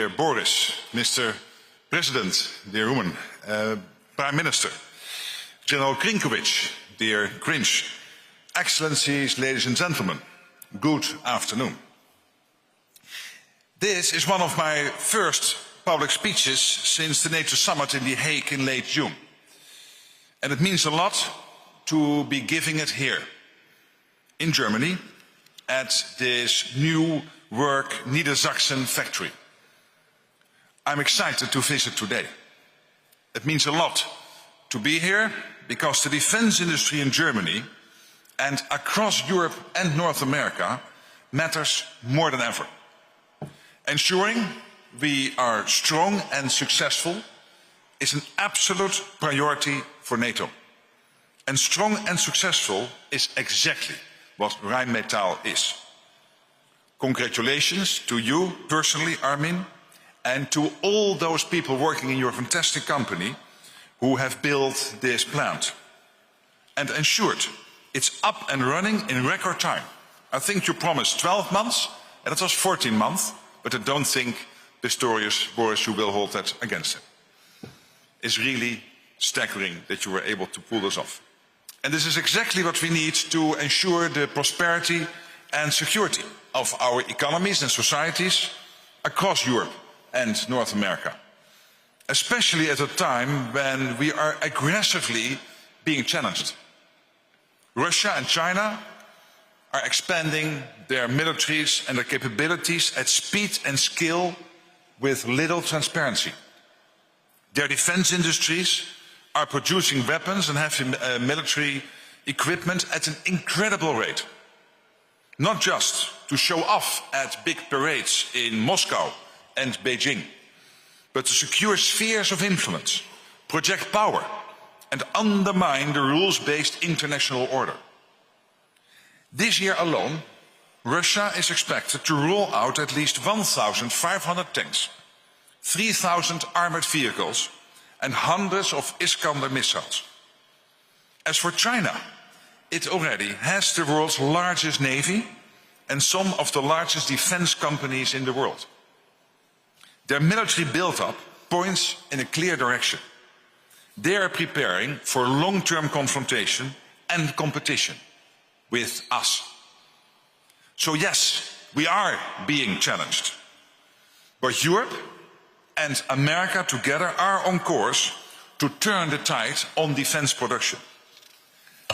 Dear Boris, Mr. President, dear woman, Prime Minister, General Krinkovic, dear Grinch, Excellencies, ladies and gentlemen, good afternoon. This is one of my first public speeches since the NATO summit in The Hague in late June. And it means a lot to be giving it here, in Germany, at this new work Niedersachsen factory. I'm excited to visit today. It means a lot to be here because the defense industry in Germany and across Europe and North America matters more than ever. Ensuring we are strong and successful is an absolute priority for NATO. And strong and successful is exactly what Rheinmetall is. Congratulations to you personally, Armin, and to all those people working in your fantastic company who have built this plant and ensured it's up and running in record time. I think you promised 12 months, and it was 14 months, but I don't think, Pistorius, Boris, you will hold that against him. It's really staggering that you were able to pull this off. And this is exactly what we need to ensure the prosperity and security of our economies and societies across Europe and North America, especially at a time when we are aggressively being challenged. Russia and China are expanding their militaries and their capabilities at speed and scale with little transparency. Their defense industries are producing weapons and heavy military equipment at an incredible rate. Not just to show off at big parades in Moscow and Beijing, but to secure spheres of influence, project power, and undermine the rules-based international order. This year alone, Russia is expected to roll out at least 1,500 tanks, 3,000 armored vehicles, and hundreds of Iskander missiles. As for China, it already has the world's largest navy and some of the largest defense companies in the world. Their military build-up points in a clear direction. They are preparing for long-term confrontation and competition with us. So yes, we are being challenged. But Europe and America together are on course to turn the tide on defense production.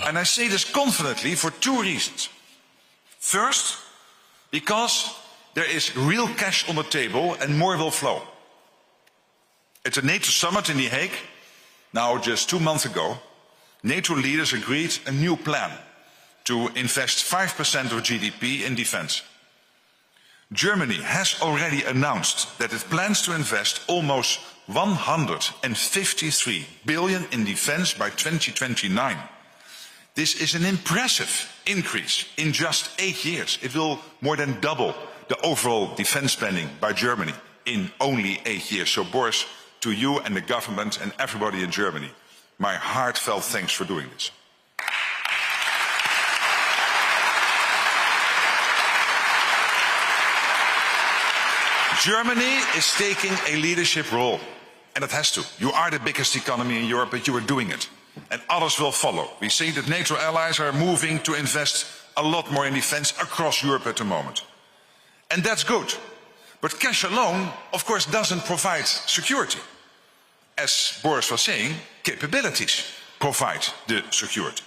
And I say this confidently for two reasons. First, because there is real cash on the table and more will flow. At the NATO summit in The Hague, now just 2 months ago, NATO leaders agreed a new plan to invest 5% of GDP in defense. Germany has already announced that it plans to invest almost 153 billion in defense by 2029. This is an impressive increase in just 8 years. It will more than double the overall defense spending by Germany in only 8 years. So Boris, to you and the government and everybody in Germany, my heartfelt thanks for doing this. Germany is taking a leadership role, and it has to. You are the biggest economy in Europe, but you are doing it. And others will follow. We see that NATO allies are moving to invest a lot more in defense across Europe at the moment. And that's good. But cash alone, of course, doesn't provide security. As Boris was saying, capabilities provide the security.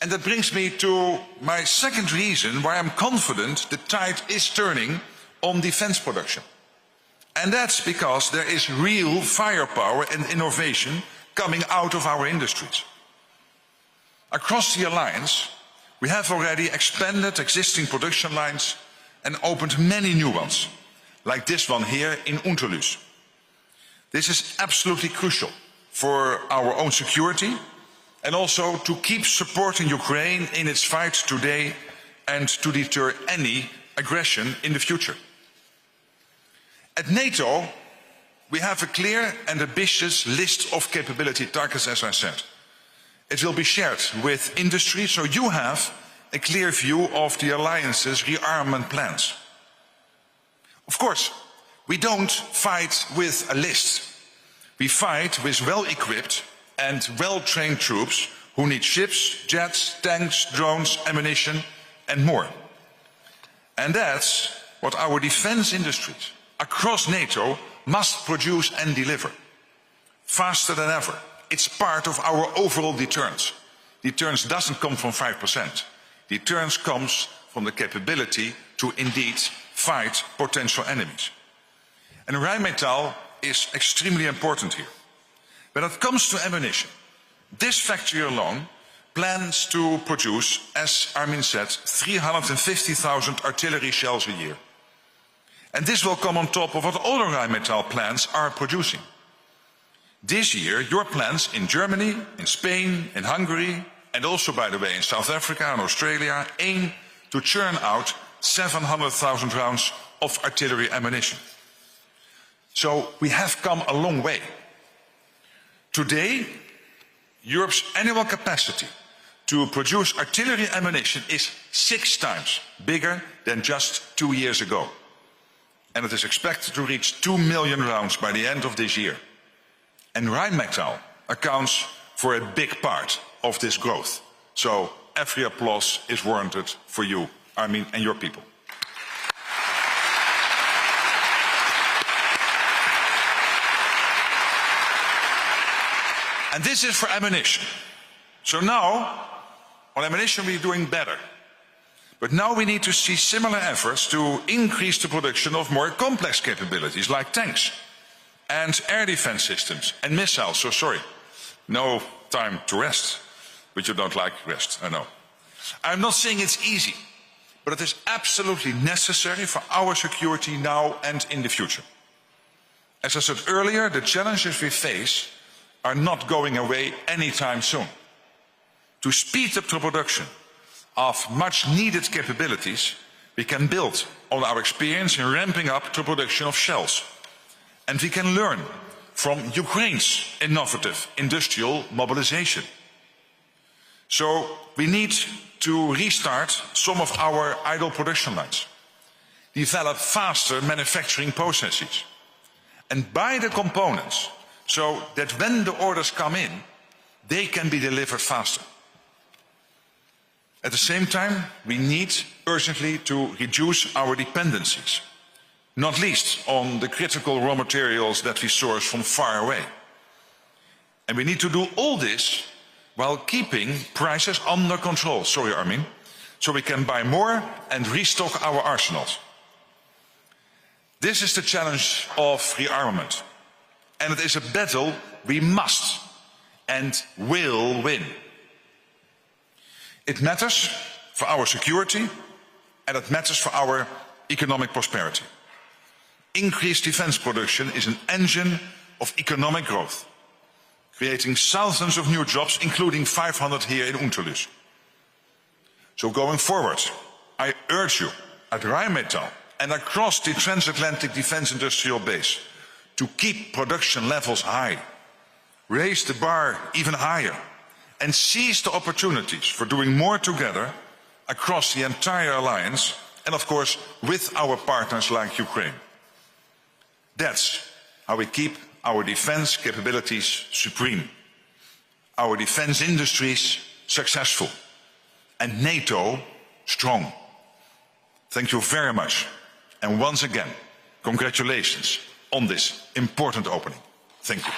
And that brings me to my second reason why I'm confident the tide is turning on defense production. And that's because there is real firepower and innovation coming out of our industries. Across the alliance, we have already expanded existing production lines and opened many new ones, like this one here in Unterlüß. This is absolutely crucial for our own security and also to keep supporting Ukraine in its fight today and to deter any aggression in the future. At NATO, we have a clear and ambitious list of capability targets, as I said. It will be shared with industry, so you have a clear view of the alliance's rearmament plans. Of course, We don't fight with a list. We fight with well-equipped and well-trained troops who need ships, jets, tanks, drones, ammunition and more. And that's what our defense industries across NATO must produce and deliver. Faster than ever. It's part of our overall deterrence. Deterrence doesn't come from 5%. Deterrence comes from the capability to indeed fight potential enemies. And Rheinmetall is extremely important here. When it comes to ammunition, this factory alone plans to produce, as Armin said, 350,000 artillery shells a year. And this will come on top of what other Rheinmetall plants are producing. This year, your plants in Germany, in Spain, in Hungary, and also, by the way, in South Africa and Australia, aim to churn out 700,000 rounds of artillery ammunition. So we have come a long way. Today, Europe's annual capacity to produce artillery ammunition is 6 times bigger than just 2 years ago. And it is expected to reach 2 million rounds by the end of this year. And Rheinmetall accounts for a big part of this growth. So every applause is warranted for you, Armin, and your people. And this is for ammunition. So now, on ammunition we're doing better. But now we need to see similar efforts to increase the production of more complex capabilities like tanks and air defense systems and missiles. So sorry, no time to rest. But you don't like rest, I know. I'm not saying it's easy, but it is absolutely necessary for our security now and in the future. As I said earlier, the challenges we face are not going away anytime soon. To speed up the production of much needed capabilities, we can build on our experience in ramping up the production of shells. And we can learn from Ukraine's innovative industrial mobilization. So we need to restart some of our idle production lines, develop faster manufacturing processes, and buy the components so that when the orders come in, they can be delivered faster. At the same time, we need urgently to reduce our dependencies, not least on the critical raw materials that we source from far away. And we need to do all this while keeping prices under control, sorry Armin, so we can buy more and restock our arsenals. This is the challenge of rearmament. And it is a battle we must and will win. It matters for our security and it matters for our economic prosperity. Increased defense production is an engine of economic growth, creating thousands of new jobs, including 500 here in Unterlüß. So going forward, I urge you at Rheinmetall and across the transatlantic defense industrial base to keep production levels high, raise the bar even higher, and seize the opportunities for doing more together across the entire alliance and, of course, with our partners like Ukraine. That's how we keep our defense capabilities supreme, our defense industries successful, and NATO strong. Thank you very much. And once again, congratulations on this important opening. Thank you.